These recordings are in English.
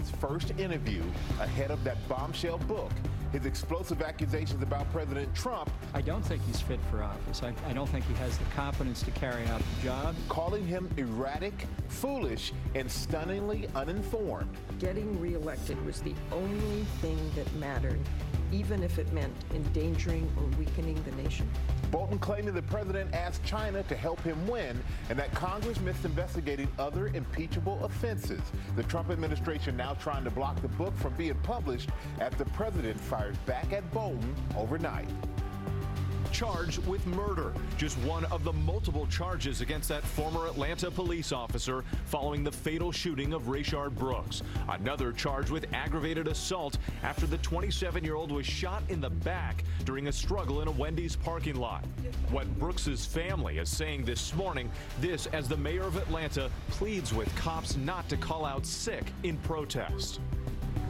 his first interview ahead of that bombshell book. His explosive accusations about President Trump. I don't think he's fit for office. I don't think he has the competence to carry out the job. Calling him erratic, foolish, and stunningly uninformed. Getting reelected was the only thing that mattered, even if it meant endangering or weakening the nation. Bolton claiming the president asked China to help him win and that Congress missed investigating other impeachable offenses. The Trump administration now trying to block the book from being published as the president fires back at Bolton overnight. Charged with murder, just one of the multiple charges against that former Atlanta police officer following the fatal shooting of Rayshard Brooks. Another charge with aggravated assault after the 27-year-old was shot in the back during a struggle in a Wendy's parking lot. What Brooks's family is saying this morning, this as the mayor of Atlanta pleads with cops not to call out sick in protest.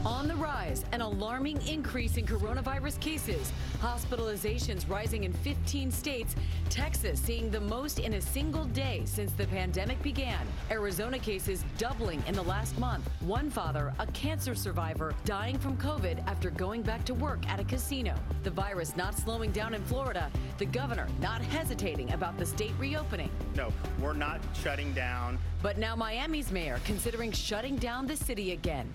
On the rise, an alarming increase in coronavirus cases. Hospitalizations rising in 15 states. Texas seeing the most in a single day since the pandemic began. Arizona cases doubling in the last month. One father, a cancer survivor, dying from COVID after going back to work at a casino. The virus not slowing down in Florida. The governor not hesitating about the state reopening. No, we're not shutting down. But now Miami's mayor considering shutting down the city again.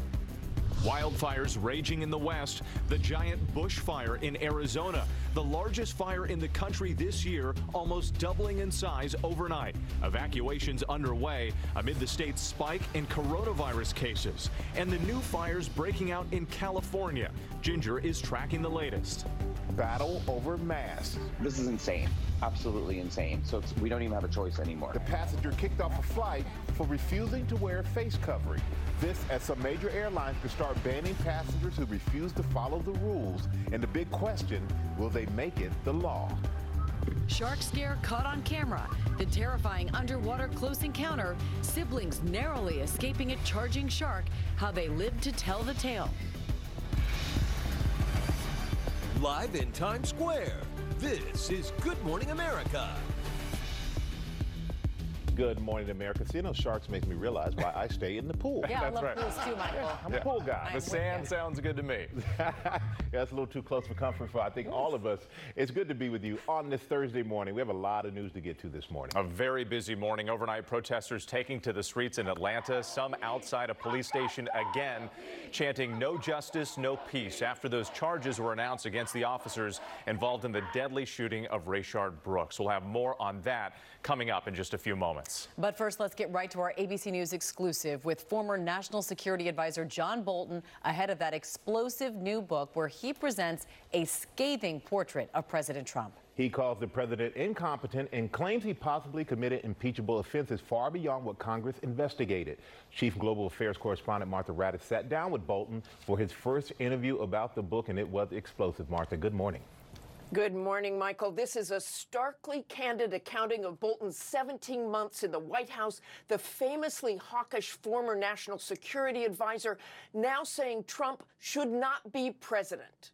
Wildfires raging in the west, the giant bushfire in Arizona, the largest fire in the country this year, almost doubling in size overnight. Evacuations underway amid the state's spike in coronavirus cases and the new fires breaking out in California. Ginger is tracking the latest. Battle over masks. This is insane. Absolutely insane. So we don't even have a choice anymore. The passenger kicked off a flight for refusing to wear a face covering. This as some major airlines could start banning passengers who refuse to follow the rules. And the big question, will they make it the law? Shark scare caught on camera. The terrifying underwater close encounter. Siblings narrowly escaping a charging shark. How they lived to tell the tale. Live in Times Square, this is Good Morning America. Good morning, America. Seeing those sharks makes me realize why I stay in the pool. Yeah, That's I love right. pools too, Michael. I'm a pool guy. The sand sounds good to me. Yeah, it's a little too close for comfort for, I think, all of us. It's good to be with you on this Thursday morning. We have a lot of news to get to this morning. A very busy morning. Overnight, protesters taking to the streets in Atlanta, some outside a police station again, chanting "No justice, no peace" after those charges were announced against the officers involved in the deadly shooting of Rayshard Brooks. We'll have more on that coming up in just a few moments. But first, let's get right to our ABC News exclusive with former National Security Advisor John Bolton ahead of that explosive new book where he presents a scathing portrait of President Trump. He calls the president incompetent and claims he possibly committed impeachable offenses far beyond what Congress investigated. Chief Global Affairs correspondent Martha Raddatz sat down with Bolton for his first interview about the book, and it was explosive. Martha, good morning. Good morning, Michael. This is a starkly candid accounting of Bolton's 17 months in the White House. The famously hawkish former national security advisor now saying Trump should not be president.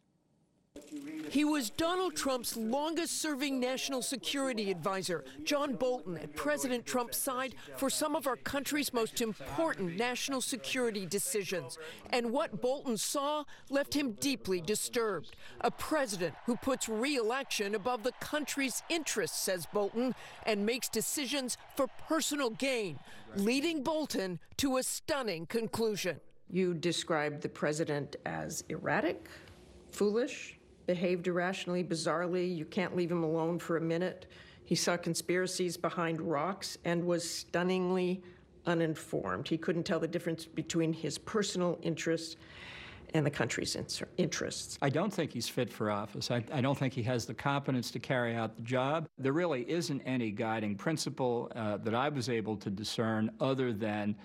He was Donald Trump's longest-serving national security advisor, John Bolton, at President Trump's side for some of our country's most important national security decisions. And what Bolton saw left him deeply disturbed. A president who puts re-election above the country's interests, says Bolton, and makes decisions for personal gain, leading Bolton to a stunning conclusion. You described the president as erratic, foolish, behaved irrationally, bizarrely. You can't leave him alone for a minute. He saw conspiracies behind rocks and was stunningly uninformed. He couldn't tell the difference between his personal interests and the country's interests. I don't think he's fit for office. I don't think he has the competence to carry out the job. There really isn't any guiding principle that I was able to discern other than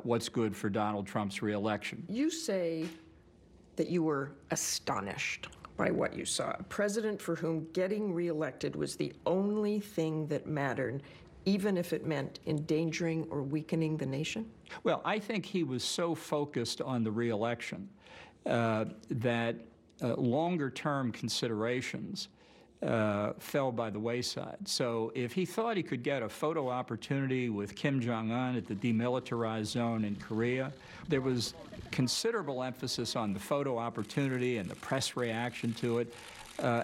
what's good for Donald Trump's reelection. You say that you were astonished by what you saw. A president for whom getting reelected was the only thing that mattered, even if it meant endangering or weakening the nation? Well, I think he was so focused on the reelection that longer-term considerations fell by the wayside. So if he thought he could get a photo opportunity with Kim Jong-un at the demilitarized zone in Korea, there was considerable emphasis on the photo opportunity and the press reaction to it,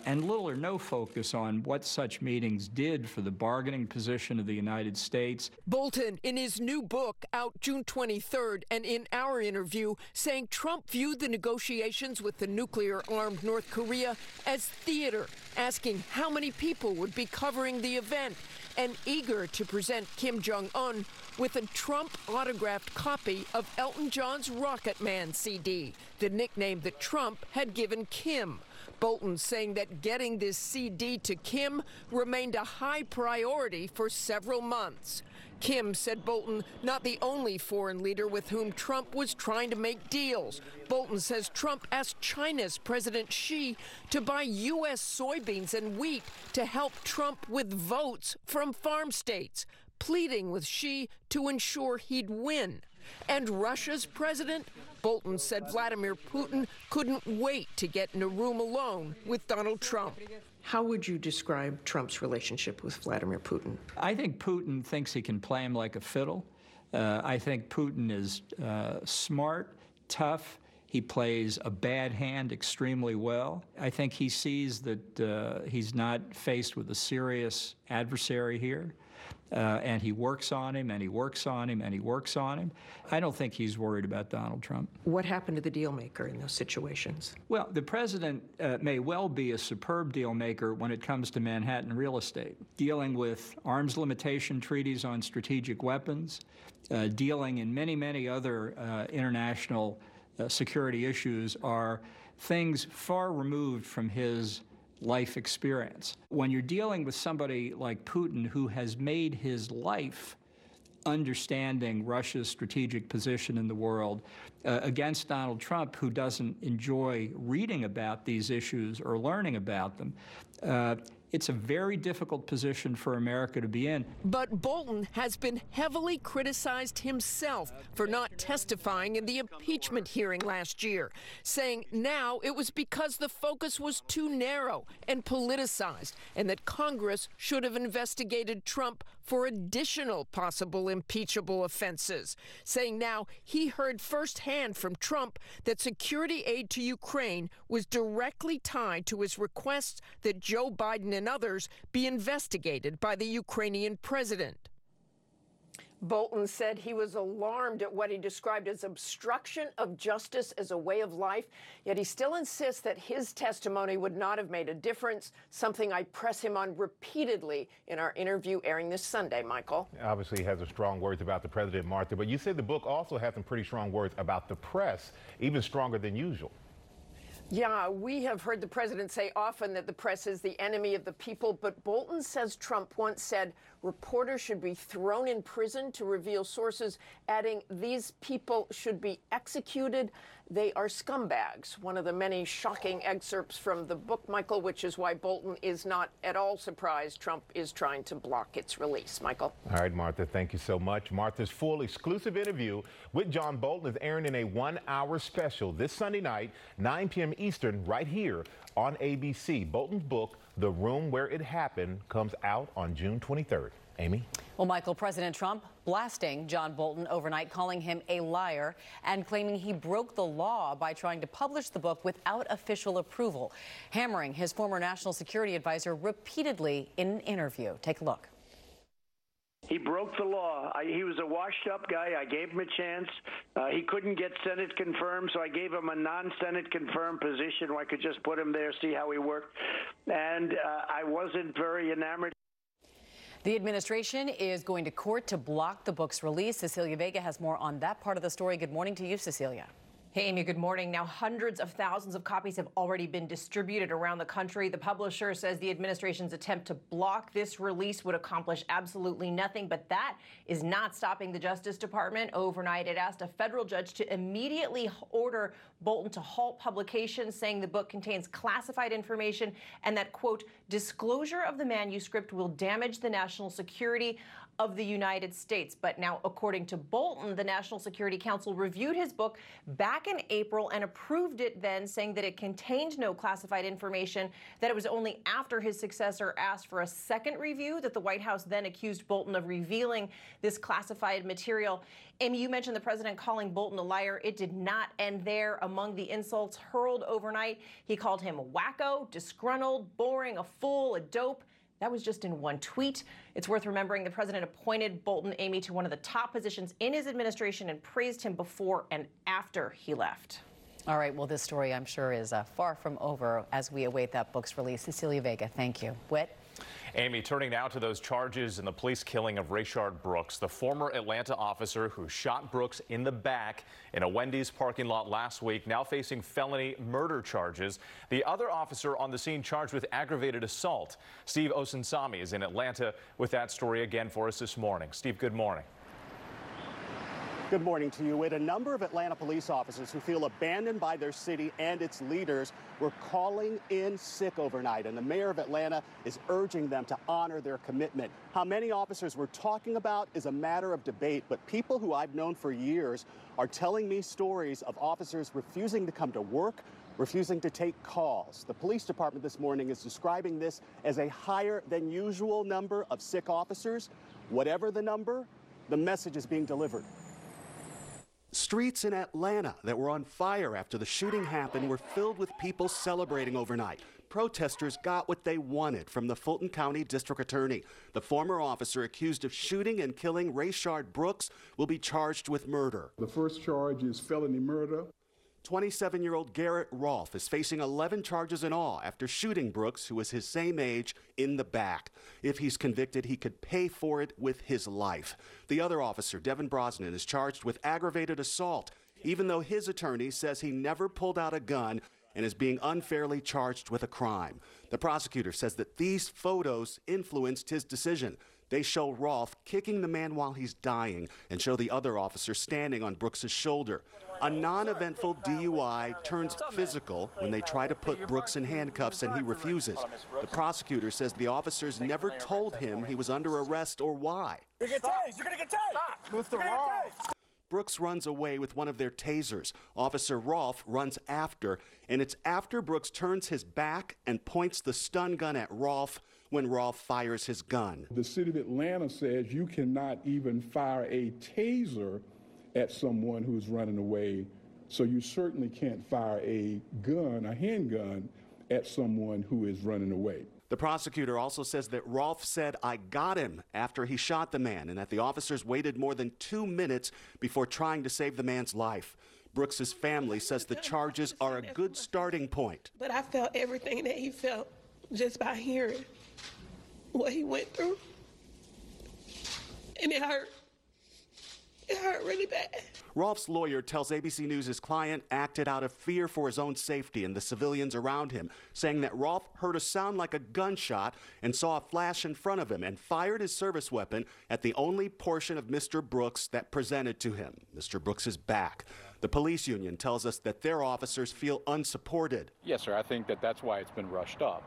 and little or no focus on what such meetings did for the bargaining position of the United States. Bolton, in his new book, out June 23rd, and in our interview, saying Trump viewed the negotiations with the nuclear-armed North Korea as theater, asking how many people would be covering the event, and eager to present Kim Jong-un with a Trump-autographed copy of Elton John's Rocket Man CD, the nickname that Trump had given Kim. Bolton saying that getting this CD to Kim remained a high priority for several months. Kim, said Bolton, not the only foreign leader with whom Trump was trying to make deals. Bolton says Trump asked China's President Xi to buy U.S. soybeans and wheat to help Trump with votes from farm states, pleading with Xi to ensure he'd win. And Russia's president? Bolton said Vladimir Putin couldn't wait to get in a room alone with Donald Trump. How would you describe Trump's relationship with Vladimir Putin? I think Putin thinks he can play him like a fiddle. I think Putin is smart, tough. He plays a bad hand extremely well. I think he sees that he's not faced with a serious adversary here. And he works on him, and he works on him, and he works on him. I don't think he's worried about Donald Trump. What happened to the deal maker in those situations? Well, the president may well be a superb deal maker when it comes to Manhattan real estate, dealing with arms limitation treaties on strategic weapons, dealing in many, many other international security issues are things far removed from his life experience. When you're dealing with somebody like Putin, who has made his life understanding Russia's strategic position in the world, against Donald Trump, who doesn't enjoy reading about these issues or learning about them, it's a very difficult position for America to be in. But Bolton has been heavily criticized himself for not testifying in the impeachment hearing last year, saying now it was because the focus was too narrow and politicized, and that Congress should have investigated Trump for additional possible impeachable offenses, saying now he heard firsthand from Trump that security aid to Ukraine was directly tied to his requests that Joe Biden and others be investigated by the Ukrainian president. Bolton said he was alarmed at what he described as obstruction of justice as a way of life, yet he still insists that his testimony would not have made a difference, something I press him on repeatedly in our interview airing this Sunday, Michael. Obviously, he has some strong words about the president, Martha, but you said the book also has some pretty strong words about the press, even stronger than usual. Yeah, we have heard the president say often that the press is the enemy of the people, but Bolton says Trump once said reporters should be thrown in prison to reveal sources, adding these people should be executed. They are scumbags. One of the many shocking excerpts from the book, Michael, which is why Bolton is not at all surprised Trump is trying to block its release. Michael. All right, Martha, thank you so much. Martha's full exclusive interview with John Bolton is airing in a 1-hour special this Sunday night, 9 p.m. Eastern, right here on ABC. Bolton's book, The Room Where It Happened, comes out on June 23rd. Amy? Well, Michael, President Trump blasting John Bolton overnight, calling him a liar and claiming he broke the law by trying to publish the book without official approval, hammering his former national security advisor repeatedly in an interview. Take a look. He broke the law. He was a washed-up guy. I gave him a chance. He couldn't get Senate confirmed, so I gave him a non-Senate confirmed position where I could just put him there, see how he worked. And I wasn't very enamored. The administration is going to court to block the book's release. Cecilia Vega has more on that part of the story. Good morning to you, Cecilia. Hey, Amy, good morning. Now, hundreds of thousands of copies have already been distributed around the country. The publisher says the administration's attempt to block this release would accomplish absolutely nothing, but that is not stopping the Justice Department. Overnight, it asked a federal judge to immediately order Bolton to halt publication, saying the book contains classified information and that, quote, disclosure of the manuscript will damage the national security of the United States. But now, according to Bolton, the National Security Council reviewed his book back in April and approved it then, saying that it contained no classified information, that it was only after his successor asked for a second review that the White House then accused Bolton of revealing this classified material. Amy, you mentioned the president calling Bolton a liar. It did not end there. Among the insults hurled overnight, he called him wacko, disgruntled, boring, a fool, a dope. That was just in one tweet. It's worth remembering the president appointed Bolton, Amy, to one of the top positions in his administration and praised him before and after he left. All right, well, this story, I'm sure, is far from over as we await that book's release. Cecilia Vega, thank you. Whit? Amy, turning now to those charges in the police killing of Rayshard Brooks, the former Atlanta officer who shot Brooks in the back in a Wendy's parking lot last week, now facing felony murder charges. The other officer on the scene charged with aggravated assault. Steve Osunsami is in Atlanta with that story again for us this morning. Steve, good morning. Good morning to you. A number of Atlanta police officers who feel abandoned by their city and its leaders were calling in sick overnight, and the mayor of Atlanta is urging them to honor their commitment. How many officers we're talking about is a matter of debate, but people who I've known for years are telling me stories of officers refusing to come to work, refusing to take calls. The police department this morning is describing this as a higher than usual number of sick officers. Whatever the number, the message is being delivered. Streets in Atlanta that were on fire after the shooting happened were filled with people celebrating overnight. Protesters got what they wanted from the Fulton County District Attorney. The former officer accused of shooting and killing Rayshard Brooks will be charged with murder. The first charge is felony murder. 27-year-old Garrett Rolfe is facing 11 charges in all after shooting Brooks, who was his same age, in the back. If he's convicted, he could pay for it with his life. The other officer, Devin Brosnan, is charged with aggravated assault, even though his attorney says he never pulled out a gun and is being unfairly charged with a crime. The prosecutor says that these photos influenced his decision. They show Rolfe kicking the man while he's dying and show the other officer standing on Brooks's shoulder. A non-eventful DUI turns physical when they try to put Brooks in handcuffs and he refuses. The prosecutor says the officers never told him he was under arrest or why. You're gonna get tased! You're gonna get tased! Mr. Rolfe! Brooks runs away with one of their tasers. Officer Rolfe runs after, and it's after Brooks turns his back and points the stun gun at Rolfe when Rolfe fires his gun. The city of Atlanta says you cannot even fire a taser at someone who's running away, so you certainly can't fire a gun, a handgun, at someone who is running away. The prosecutor also says that Rolfe said, "I got him," after he shot the man, and that the officers waited more than 2 minutes before trying to save the man's life. Brooks's family says the charges are a good starting point. But I felt everything that he felt just by hearing what he went through. And it hurt. It hurt really bad. Rolfe's lawyer tells ABC News his client acted out of fear for his own safety and the civilians around him, saying that Rolfe heard a sound like a gunshot and saw a flash in front of him and fired his service weapon at the only portion of Mr. Brooks that presented to him, Mr. Brooks's back. The police union tells us that their officers feel unsupported. Yes, sir. I think that that's why it's been rushed up.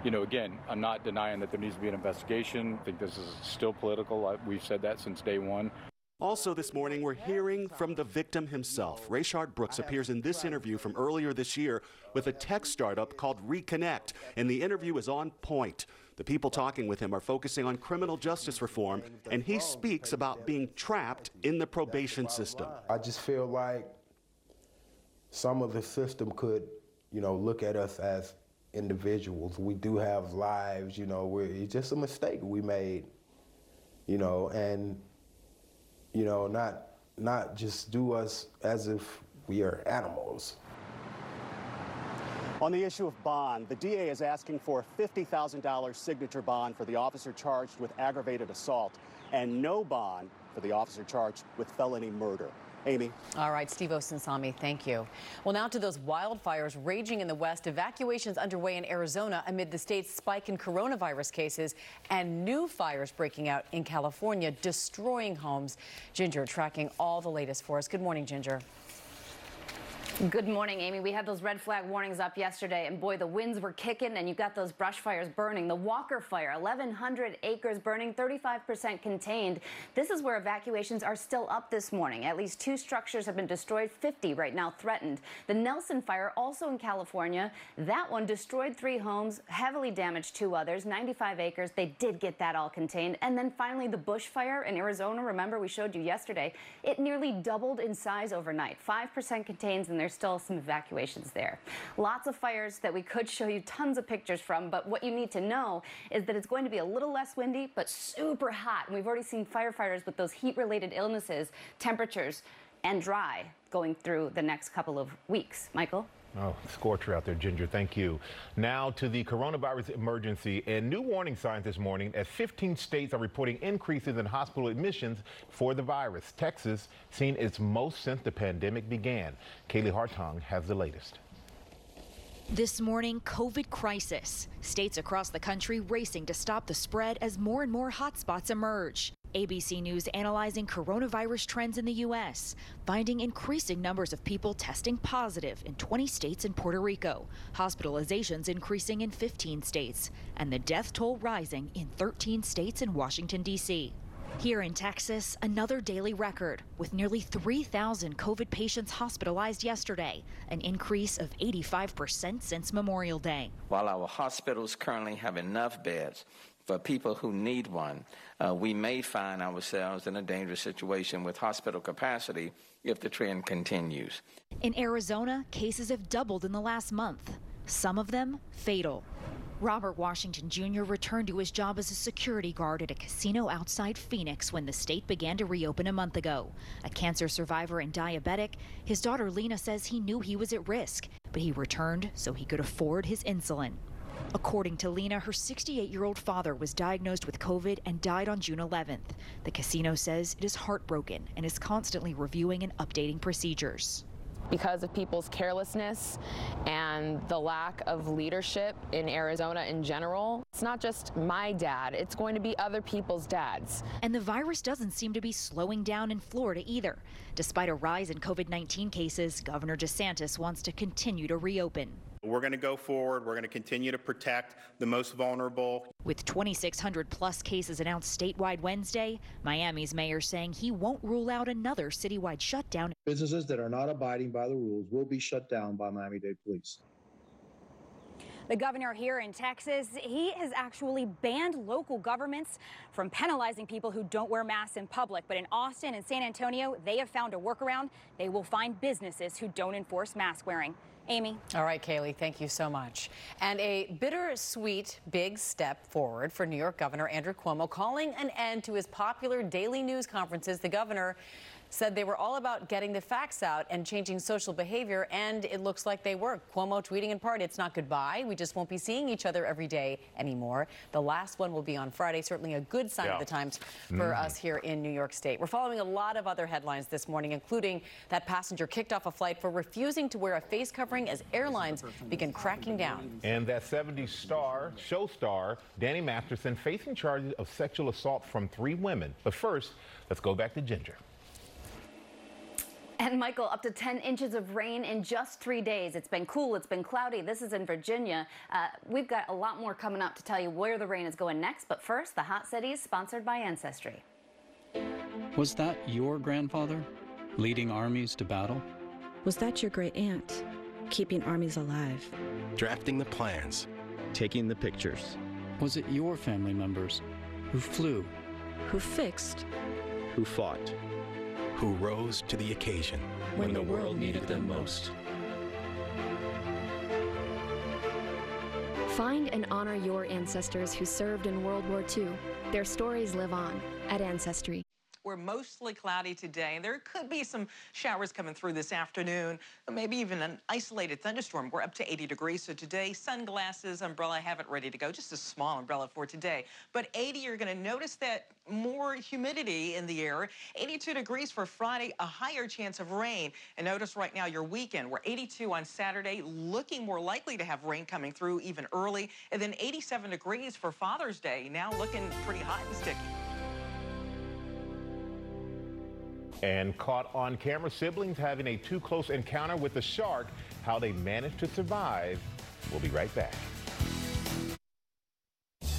Again, I'm not denying that there needs to be an investigation. I think this is still political. We've said that since day one. Also this morning, we're hearing from the victim himself. Rayshard Brooks appears in this interview from earlier this year with a tech startup called Reconnect, and the interview is on point. The people talking with him are focusing on criminal justice reform, and he speaks about being trapped in the probation system. I just feel like some of the system could, look at us as individuals. We do have lives, it's just a mistake we made, and not just do us as if we are animals. On the issue of bond, the DA is asking for a $50,000 signature bond for the officer charged with aggravated assault and no bond for the officer charged with felony murder. Amy. All right, Steve Osunsami, thank you. Well, now to those wildfires raging in the West. Evacuations underway in Arizona amid the state's spike in coronavirus cases and new fires breaking out in California, destroying homes. Ginger tracking all the latest for us. Good morning, Ginger. Good morning, Amy. We had those red flag warnings up yesterday, and boy, the winds were kicking, and you got those brush fires burning. The Walker Fire, 1,100 acres burning, 35% contained. This is where evacuations are still up this morning. At least 2 structures have been destroyed, 50 right now threatened. The Nelson Fire, also in California, that one destroyed 3 homes, heavily damaged 2 others, 95 acres. They did get that all contained. And then finally, the Bush Fire in Arizona. Remember, we showed you yesterday. It nearly doubled in size overnight. 5% contains, and there's still some evacuations there. Lots of fires that we could show you tons of pictures from, but what you need to know is that it's going to be a little less windy, but super hot. And we've already seen firefighters with those heat-related illnesses, temperatures, and dry going through the next couple of weeks. Michael? Oh, scorcher out there, Ginger. Thank you. Now to the coronavirus emergency and new warning signs this morning as 15 states are reporting increases in hospital admissions for the virus. Texas seen its most since the pandemic began. Kaylee Hartong has the latest. This morning, COVID crisis. States across the country racing to stop the spread as more and more hotspots emerge. ABC News analyzing coronavirus trends in the U.S., finding increasing numbers of people testing positive in 20 states and Puerto Rico, hospitalizations increasing in 15 states, and the death toll rising in 13 states and Washington, D.C. Here in Texas, another daily record with nearly 3,000 COVID patients hospitalized yesterday, an increase of 85% since Memorial Day. While our hospitals currently have enough beds for people who need one, we may find ourselves in a dangerous situation with hospital capacity if the trend continues. In Arizona, cases have doubled in the last month, some of them fatal. Robert Washington Jr. returned to his job as a security guard at a casino outside Phoenix when the state began to reopen a month ago. A cancer survivor and diabetic, his daughter Lena says he knew he was at risk, but he returned so he could afford his insulin. According to Lena, her 68-year-old father was diagnosed with COVID and died on June 11th. The casino says it is heartbroken and is constantly reviewing and updating procedures. Because of people's carelessness and the lack of leadership in Arizona in general, it's not just my dad, it's going to be other people's dads. And the virus doesn't seem to be slowing down in Florida either. Despite a rise in COVID-19 cases, Governor DeSantis wants to continue to reopen. We're going to go forward. We're going to continue to protect the most vulnerable. With 2,600 plus cases announced statewide Wednesday, Miami's mayor saying he won't rule out another citywide shutdown. Businesses that are not abiding by the rules will be shut down by Miami-Dade Police. The governor here in Texas, he has actually banned local governments from penalizing people who don't wear masks in public. But in Austin and San Antonio, they have found a workaround. They will find businesses who don't enforce mask wearing. Amy. All right, Kaylee, thank you so much. And a bittersweet big step forward for New York Governor Andrew Cuomo, calling an end to his popular daily news conferences. The governor said they were all about getting the facts out and changing social behavior, and it looks like they were. Cuomo tweeting in part, "It's not goodbye. We just won't be seeing each other every day anymore." The last one will be on Friday. Certainly a good sign of the times for us here in New York State. We're following a lot of other headlines this morning, including that passenger kicked off a flight for refusing to wear a face covering as airlines begin cracking down. And that 70s show star, Danny Masterson, facing charges of sexual assault from 3 women. But first, let's go back to Ginger. And Michael, up to 10 inches of rain in just 3 days. It's been cool, it's been cloudy. This is in Virginia. We've got a lot more coming up to tell you where the rain is going next. But first, the Hot Cities, sponsored by Ancestry. Was that your grandfather, leading armies to battle? Was that your great aunt, keeping armies alive? Drafting the plans. Taking the pictures. Was it your family members who flew? Who fixed? Who fought? Who rose to the occasion when the world needed them most? Find and honor your ancestors who served in World War II. Their stories live on at Ancestry. We're mostly cloudy today. There could be some showers coming through this afternoon, maybe even an isolated thunderstorm. We're up to 80 degrees, so today, sunglasses, umbrella, have it ready to go. Just a small umbrella for today. But 80, you're going to notice that more humidity in the air. 82 degrees for Friday, a higher chance of rain. And notice right now your weekend. We're 82 on Saturday, looking more likely to have rain coming through even early. And then 87 degrees for Father's Day, now looking pretty hot and sticky. And caught on camera, siblings having a too close encounter with a shark. How they managed to survive. We'll be right back.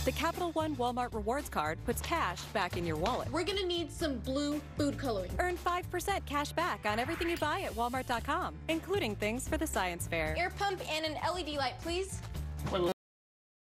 The Capital One Walmart Rewards Card puts cash back in your wallet. We're gonna need some blue food coloring. Earn 5% cash back on everything you buy at Walmart.com, including things for the science fair. Air pump and an LED light, please.